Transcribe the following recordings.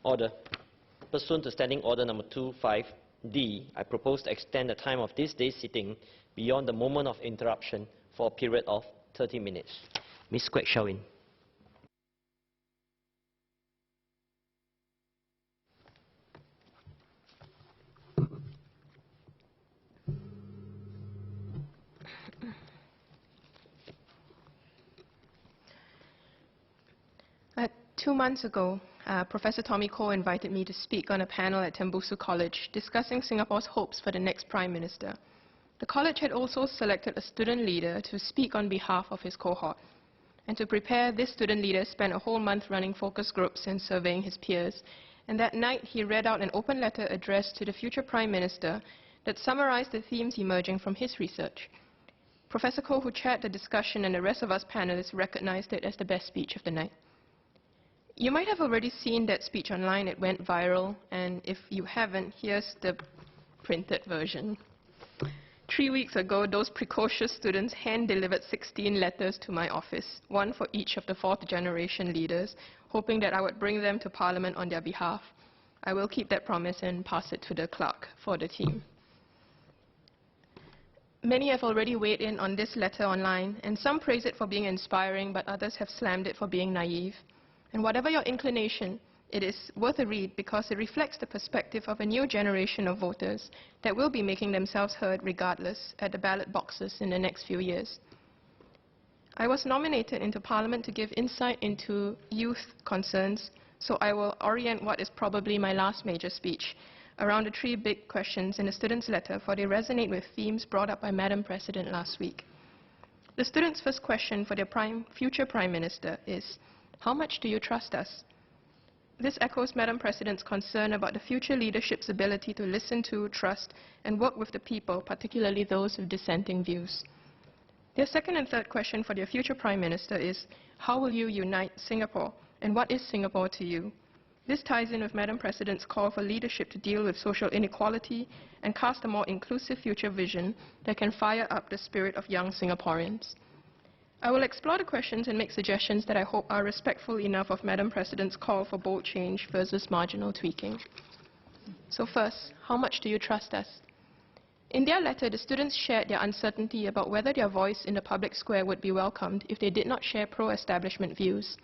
Order. Pursuant to Standing Order number 25D, I propose to extend the time of this day's sitting beyond the moment of interruption for a period of 30 minutes. Ms. Kuik Shiao Yin. Two months ago, Professor Tommy Koh invited me to speak on a panel at Tembusu College discussing Singapore's hopes for the next Prime Minister. The college had also selected a student leader to speak on behalf of his cohort. And to prepare, this student leader spent a whole month running focus groups and surveying his peers. And that night, he read out an open letter addressed to the future Prime Minister that summarized the themes emerging from his research. Professor Koh, who chaired the discussion, and the rest of us panelists recognized it as the best speech of the night. You might have already seen that speech online. It went viral, and if you haven't, here's the printed version. 3 weeks ago, those precocious students hand-delivered 16 letters to my office, one for each of the fourth-generation leaders, hoping that I would bring them to Parliament on their behalf. I will keep that promise and pass it to the clerk for the team. Many have already weighed in on this letter online, and some praise it for being inspiring, but others have slammed it for being naive. And whatever your inclination, it is worth a read because it reflects the perspective of a new generation of voters that will be making themselves heard regardless at the ballot boxes in the next few years. I was nominated into Parliament to give insight into youth concerns, so I will orient what is probably my last major speech around the three big questions in the students' letter, for they resonate with themes brought up by Madam President last week. The students' first question for their future Prime Minister is, how much do you trust us? This echoes Madam President's concern about the future leadership's ability to listen to, trust, and work with the people, particularly those with dissenting views. Their second and third question for their future Prime Minister is, how will you unite Singapore, and what is Singapore to you? This ties in with Madam President's call for leadership to deal with social inequality and cast a more inclusive future vision that can fire up the spirit of young Singaporeans. I will explore the questions and make suggestions that I hope are respectful enough of Madam President's call for bold change versus marginal tweaking. So first, how much do you trust us? In their letter, the students shared their uncertainty about whether their voice in the public square would be welcomed if they did not share pro-establishment views.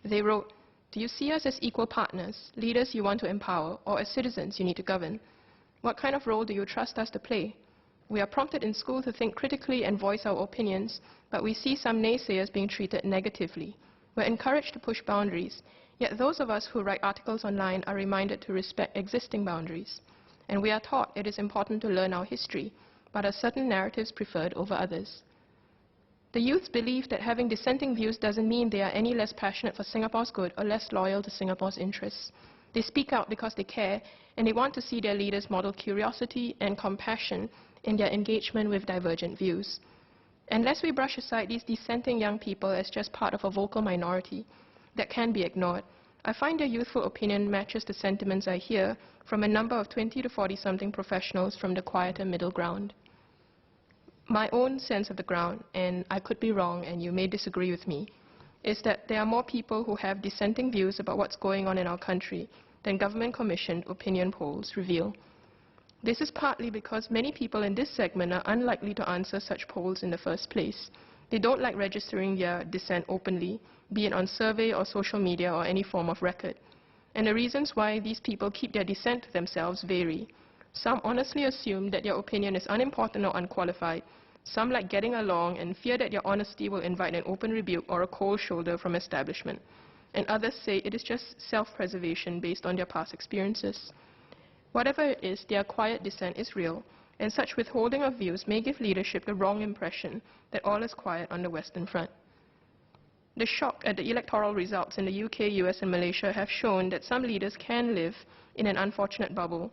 They wrote, do you see us as equal partners, leaders you want to empower, or as citizens you need to govern? What kind of role do you trust us to play? We are prompted in school to think critically and voice our opinions, but we see some naysayers being treated negatively. We're encouraged to push boundaries, yet those of us who write articles online are reminded to respect existing boundaries. And we are taught it is important to learn our history, but are certain narratives preferred over others. The youth believe that having dissenting views doesn't mean they are any less passionate for Singapore's good or less loyal to Singapore's interests. They speak out because they care, and they want to see their leaders model curiosity and compassion in their engagement with divergent views. Unless we brush aside these dissenting young people as just part of a vocal minority that can be ignored, I find their youthful opinion matches the sentiments I hear from a number of 20 to 40-something professionals from the quieter middle ground. My own sense of the ground, and I could be wrong and you may disagree with me, is that there are more people who have dissenting views about what's going on in our country than government-commissioned opinion polls reveal. This is partly because many people in this segment are unlikely to answer such polls in the first place. They don't like registering their dissent openly, be it on survey or social media or any form of record. And the reasons why these people keep their dissent to themselves vary. Some honestly assume that their opinion is unimportant or unqualified. Some like getting along and fear that their honesty will invite an open rebuke or a cold shoulder from establishment. And others say it is just self-preservation based on their past experiences. Whatever it is, their quiet dissent is real, and such withholding of views may give leadership the wrong impression that all is quiet on the Western Front. The shock at the electoral results in the UK, US, and Malaysia have shown that some leaders can live in an unfortunate bubble,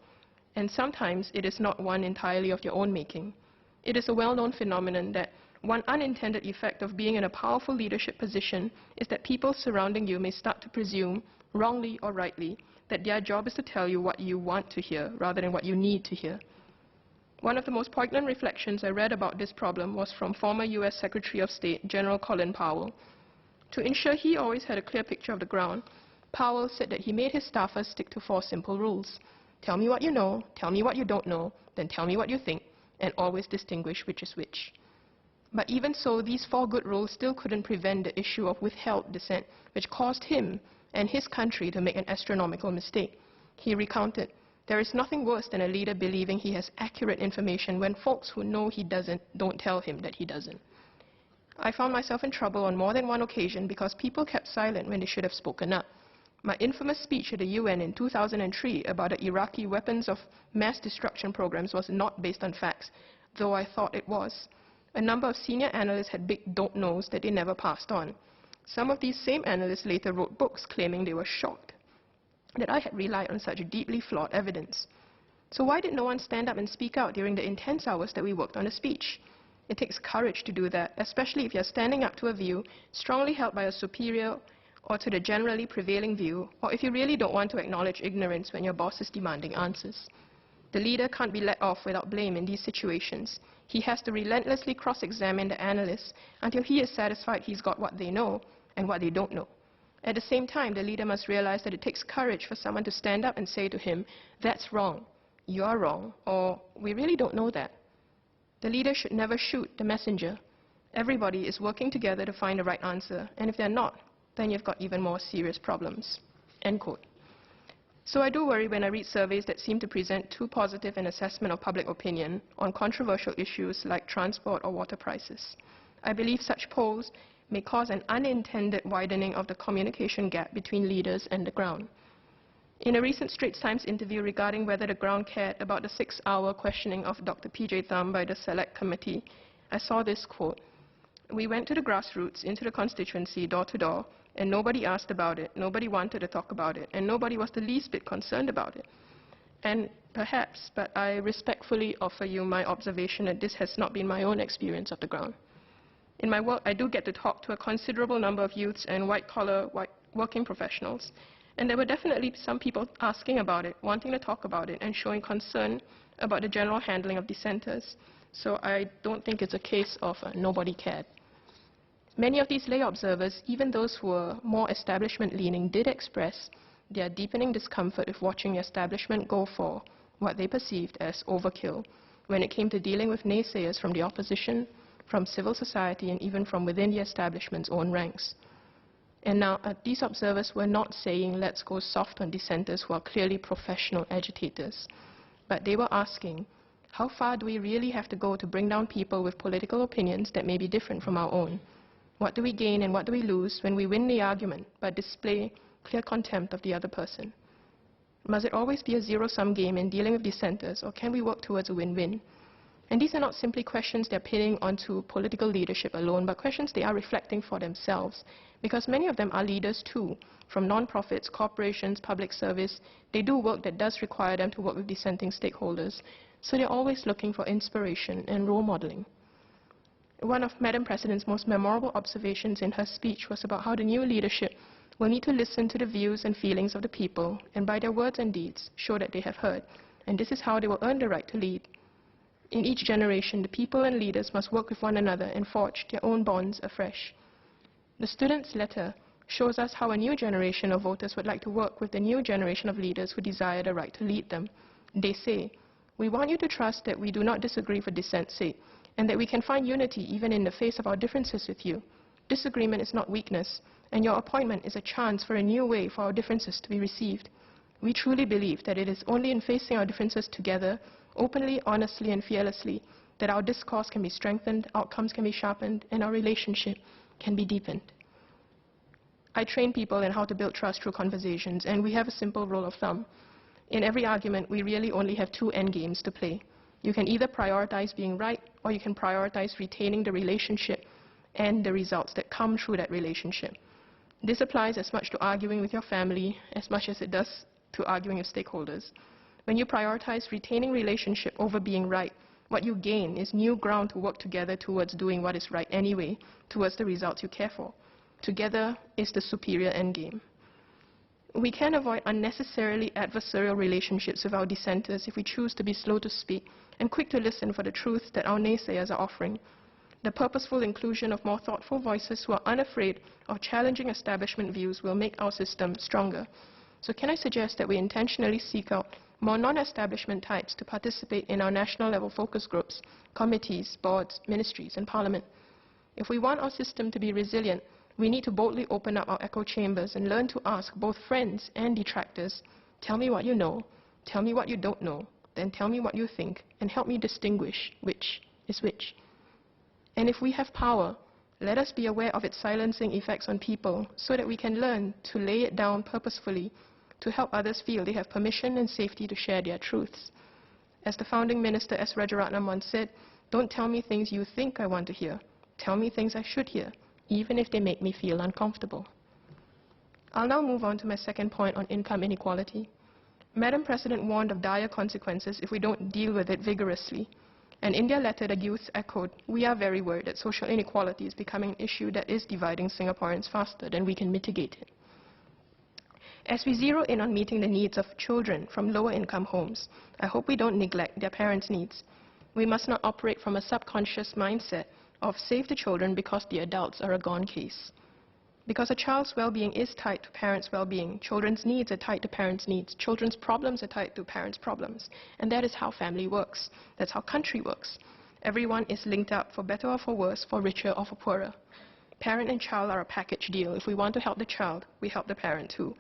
and sometimes it is not one entirely of their own making. It is a well-known phenomenon that one unintended effect of being in a powerful leadership position is that people surrounding you may start to presume, wrongly or rightly, that their job is to tell you what you want to hear rather than what you need to hear. One of the most poignant reflections I read about this problem was from former US Secretary of State General Colin Powell. To ensure he always had a clear picture of the ground, Powell said that he made his staffers stick to 4 simple rules. Tell me what you know, tell me what you don't know, then tell me what you think, and always distinguish which is which. But even so, these 4 good rules still couldn't prevent the issue of withheld dissent, which caused him and his country to make an astronomical mistake. He recounted, "There is nothing worse than a leader believing he has accurate information when folks who know he doesn't don't tell him that he doesn't." I found myself in trouble on more than one occasion because people kept silent when they should have spoken up. My infamous speech at the UN in 2003 about the Iraqi weapons of mass destruction programs was not based on facts, though I thought it was. A number of senior analysts had big don't knows that they never passed on. Some of these same analysts later wrote books claiming they were shocked that I had relied on such deeply flawed evidence. So why did no one stand up and speak out during the intense hours that we worked on the speech? It takes courage to do that, especially if you're standing up to a view strongly held by a superior or to the generally prevailing view, or if you really don't want to acknowledge ignorance when your boss is demanding answers. The leader can't be let off without blame in these situations. He has to relentlessly cross-examine the analysts until he is satisfied he's got what they know and what they don't know. At the same time, the leader must realize that it takes courage for someone to stand up and say to him, "That's wrong, you are wrong," or "We really don't know that." The leader should never shoot the messenger. Everybody is working together to find the right answer, and if they're not, then you've got even more serious problems. End quote. So I do worry when I read surveys that seem to present too positive an assessment of public opinion on controversial issues like transport or water prices. I believe such polls may cause an unintended widening of the communication gap between leaders and the ground. In a recent Straits Times interview regarding whether the ground cared about the 6-hour questioning of Dr. P.J. Thum by the Select Committee, I saw this quote: "We went to the grassroots, into the constituency, door to door, and nobody asked about it, nobody wanted to talk about it, and nobody was the least bit concerned about it." And perhaps, but I respectfully offer you my observation that this has not been my own experience of the ground. In my work, I do get to talk to a considerable number of youths and white-collar working professionals, and there were definitely some people asking about it, wanting to talk about it, and showing concern about the general handling of dissenters. So I don't think it's a case of nobody cared. Many of these lay observers, even those who were more establishment-leaning, did express their deepening discomfort with watching the establishment go for what they perceived as overkill when it came to dealing with naysayers from the opposition, from civil society, and even from within the establishment's own ranks. And now, these observers were not saying, let's go soft on dissenters who are clearly professional agitators, but they were asking, how far do we really have to go to bring down people with political opinions that may be different from our own? What do we gain and what do we lose when we win the argument but display clear contempt of the other person? Must it always be a zero-sum game in dealing with dissenters, or can we work towards a win-win? And these are not simply questions they're pinning onto political leadership alone, but questions they are reflecting for themselves, because many of them are leaders too, from non-profits, corporations, public service. They do work that does require them to work with dissenting stakeholders, so they're always looking for inspiration and role modeling. One of Madam President's most memorable observations in her speech was about how the new leadership will need to listen to the views and feelings of the people, and by their words and deeds, show that they have heard. And this is how they will earn the right to lead. In each generation, the people and leaders must work with one another and forge their own bonds afresh. The student's letter shows us how a new generation of voters would like to work with the new generation of leaders who desire the right to lead them. They say, "We want you to trust that we do not disagree for dissent's sake, and that we can find unity even in the face of our differences with you. Disagreement is not weakness, and your appointment is a chance for a new way for our differences to be received. We truly believe that it is only in facing our differences together, openly, honestly, and fearlessly, that our discourse can be strengthened, outcomes can be sharpened, and our relationship can be deepened." I train people in how to build trust through conversations, and we have a simple rule of thumb. In every argument, we really only have 2 endgames to play. You can either prioritize being right, or you can prioritize retaining the relationship and the results that come through that relationship. This applies as much to arguing with your family as much as it does to arguing with stakeholders. When you prioritize retaining relationship over being right, what you gain is new ground to work together towards doing what is right anyway, towards the results you care for. Together is the superior endgame. We can avoid unnecessarily adversarial relationships with our dissenters if we choose to be slow to speak and quick to listen for the truth that our naysayers are offering. The purposeful inclusion of more thoughtful voices who are unafraid of challenging establishment views will make our system stronger. So can I suggest that we intentionally seek out more non-establishment types to participate in our national level focus groups, committees, boards, ministries, and parliament? If we want our system to be resilient, we need to boldly open up our echo chambers and learn to ask both friends and detractors, tell me what you know, tell me what you don't know, then tell me what you think, and help me distinguish which is which. And if we have power, let us be aware of its silencing effects on people so that we can learn to lay it down purposefully to help others feel they have permission and safety to share their truths. As the founding minister S. Rajaratnam once said, don't tell me things you think I want to hear. Tell me things I should hear, even if they make me feel uncomfortable. I'll now move on to my second point on income inequality. Madam President warned of dire consequences if we don't deal with it vigorously. And in their letter, the youth echoed, we are very worried that social inequality is becoming an issue that is dividing Singaporeans faster than we can mitigate it. As we zero in on meeting the needs of children from lower income homes, I hope we don't neglect their parents' needs. We must not operate from a subconscious mindset of save the children because the adults are a gone case. Because a child's well-being is tied to parents' well-being, children's needs are tied to parents' needs, children's problems are tied to parents' problems, and that is how family works. That's how country works. Everyone is linked up for better or for worse, for richer or for poorer. Parent and child are a package deal. If we want to help the child, we help the parent too.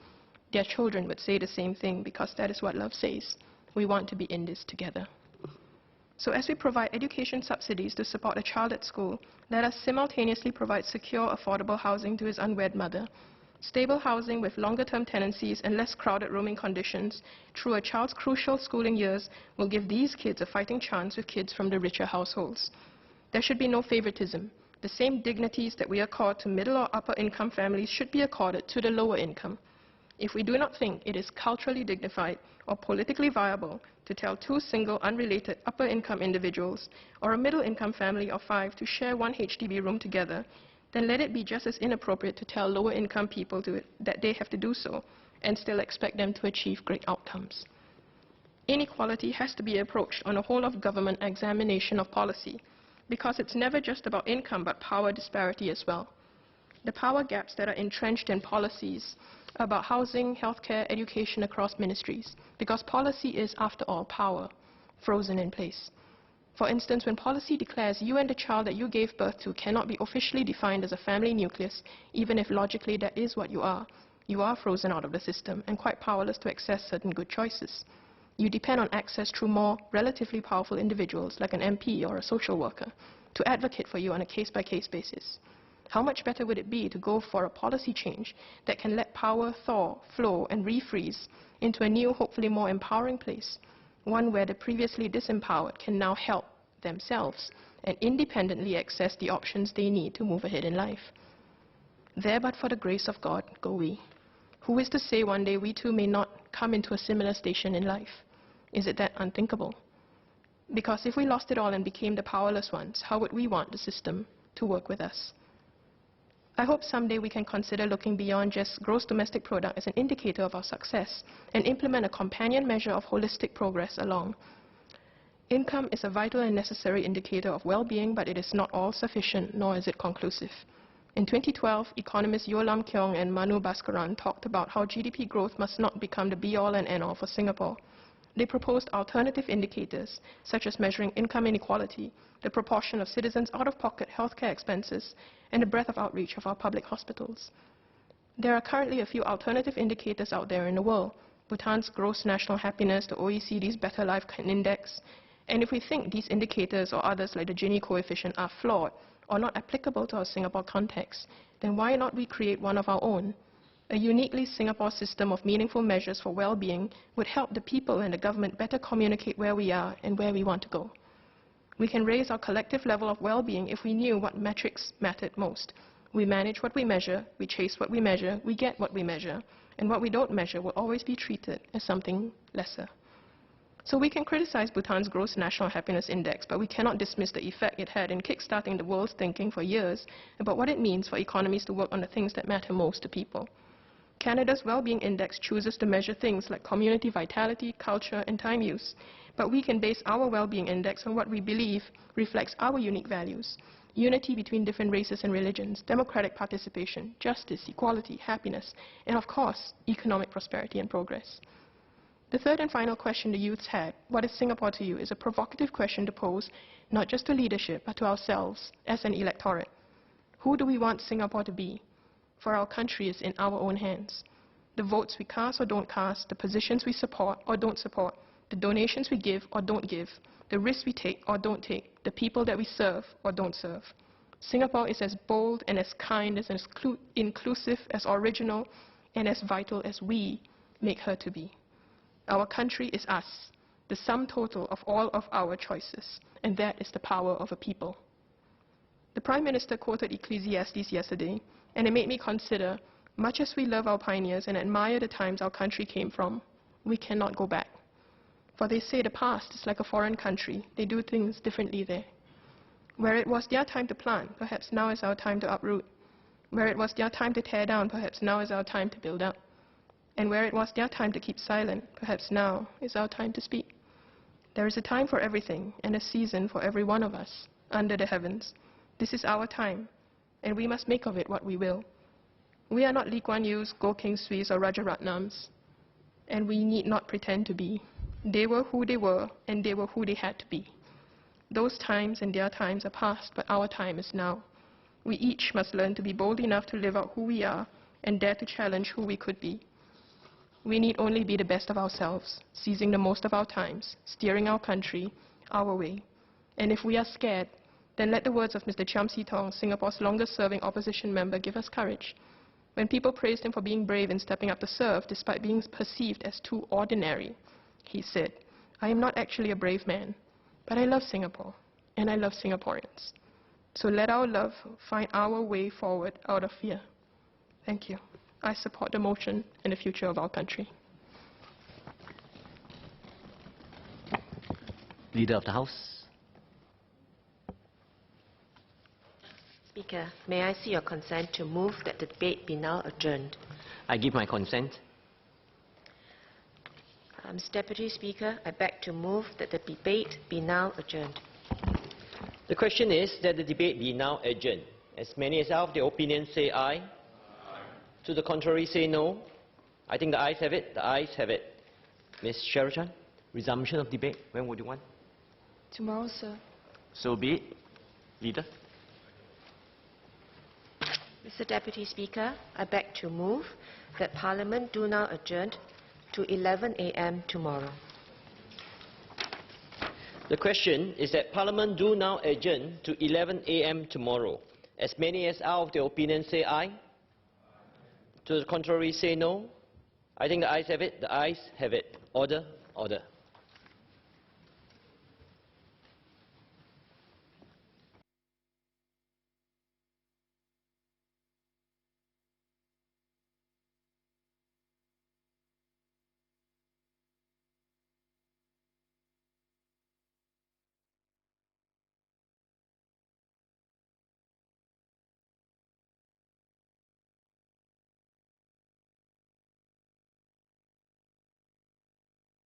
Their children would say the same thing because that is what love says. We want to be in this together. So as we provide education subsidies to support a child at school, let us simultaneously provide secure, affordable housing to his unwed mother. Stable housing with longer-term tenancies and less crowded rooming conditions through a child's crucial schooling years will give these kids a fighting chance with kids from the richer households. There should be no favoritism. The same dignities that we accord to middle or upper income families should be accorded to the lower income. If we do not think it is culturally dignified or politically viable to tell two single, unrelated upper-income individuals or a middle-income family of 5 to share one HDB room together, then let it be just as inappropriate to tell lower-income people that they have to do so and still expect them to achieve great outcomes. Inequality has to be approached on a whole-of-government examination of policy because it's never just about income but power disparity as well. The power gaps that are entrenched in policies about housing, healthcare, education across ministries, because policy is, after all, power, frozen in place. For instance, when policy declares you and the child that you gave birth to cannot be officially defined as a family nucleus, even if logically that is what you are frozen out of the system and quite powerless to access certain good choices. You depend on access through more relatively powerful individuals like an MP or a social worker to advocate for you on a case-by-case basis. How much better would it be to go for a policy change that can let power thaw, flow, and refreeze into a new, hopefully more empowering place, one where the previously disempowered can now help themselves and independently access the options they need to move ahead in life? There, but for the grace of God, go we. Who is to say one day we too may not come into a similar station in life? Is it that unthinkable? Because if we lost it all and became the powerless ones, how would we want the system to work with us? I hope someday we can consider looking beyond just gross domestic product as an indicator of our success and implement a companion measure of holistic progress along. Income is a vital and necessary indicator of well-being, but it is not all sufficient, nor is it conclusive. In 2012, economists Yo Lam Keong and Manu Bhaskaran talked about how GDP growth must not become the be-all and end-all for Singapore. They proposed alternative indicators, such as measuring income inequality, the proportion of citizens' out-of-pocket healthcare expenses, and the breadth of outreach of our public hospitals. There are currently a few alternative indicators out there in the world: Bhutan's gross national happiness, the OECD's Better Life Index. And if we think these indicators or others like the Gini coefficient are flawed or not applicable to our Singapore context, then why not we create one of our own? A uniquely Singapore system of meaningful measures for well-being would help the people and the government better communicate where we are and where we want to go. We can raise our collective level of well-being if we knew what metrics mattered most. We manage what we measure, we chase what we measure, we get what we measure, and what we don't measure will always be treated as something lesser. So we can criticize Bhutan's Gross National Happiness Index, but we cannot dismiss the effect it had in kickstarting the world's thinking for years about what it means for economies to work on the things that matter most to people. Canada's Wellbeing Index chooses to measure things like community vitality, culture, and time use, but we can base our Wellbeing Index on what we believe reflects our unique values. unity between different races and religions, democratic participation, justice, equality, happiness, and of course, economic prosperity and progress. The third and final question the youths had, what is Singapore to you, is a provocative question to pose not just to leadership, but to ourselves as an electorate. Who do we want Singapore to be? For our country is in our own hands. The votes we cast or don't cast, the positions we support or don't support, the donations we give or don't give, the risks we take or don't take, the people that we serve or don't serve. Singapore is as bold and as kind, as inclusive, as original, and as vital as we make her to be. Our country is us, the sum total of all of our choices, and that is the power of a people. The Prime Minister quoted Ecclesiastes yesterday, and it made me consider, much as we love our pioneers and admire the times our country came from, we cannot go back. For they say the past is like a foreign country. They do things differently there. Where it was their time to plant, perhaps now is our time to uproot. Where it was their time to tear down, perhaps now is our time to build up. And where it was their time to keep silent, perhaps now is our time to speak. There is a time for everything and a season for every one of us under the heavens. This is our time, and we must make of it what we will. We are not Lee Kuan Yew's, Goh Keng Swee's, or Rajaratnam's, and we need not pretend to be. They were who they were, and they were who they had to be. Those times and their times are past, but our time is now. We each must learn to be bold enough to live out who we are and dare to challenge who we could be. We need only be the best of ourselves, seizing the most of our times, steering our country our way. And if we are scared, then let the words of Mr. Chiam See Tong, Singapore's longest-serving opposition member, give us courage. When people praised him for being brave and stepping up to serve, despite being perceived as too ordinary, he said, I am not actually a brave man, but I love Singapore, and I love Singaporeans. So let our love find our way forward out of fear. Thank you. I support the motion and the future of our country. Leader of the House. Speaker, may I see your consent to move that the debate be now adjourned? I give my consent. Mr. Deputy Speaker, I beg to move that the debate be now adjourned. The question is that the debate be now adjourned. As many as are of the opinion say aye. Aye. To the contrary say no. I think the ayes have it. The ayes have it. Ms. Sherachan, resumption of debate. When would you want? Tomorrow, sir. So be it. Leader. Mr. Deputy Speaker, I beg to move that Parliament do now adjourn to 11 a.m. tomorrow. The question is that Parliament do now adjourn to 11 a.m. tomorrow. As many as are of the opinion say aye. To the contrary say no. I think the ayes have it. The ayes have it. Order, order.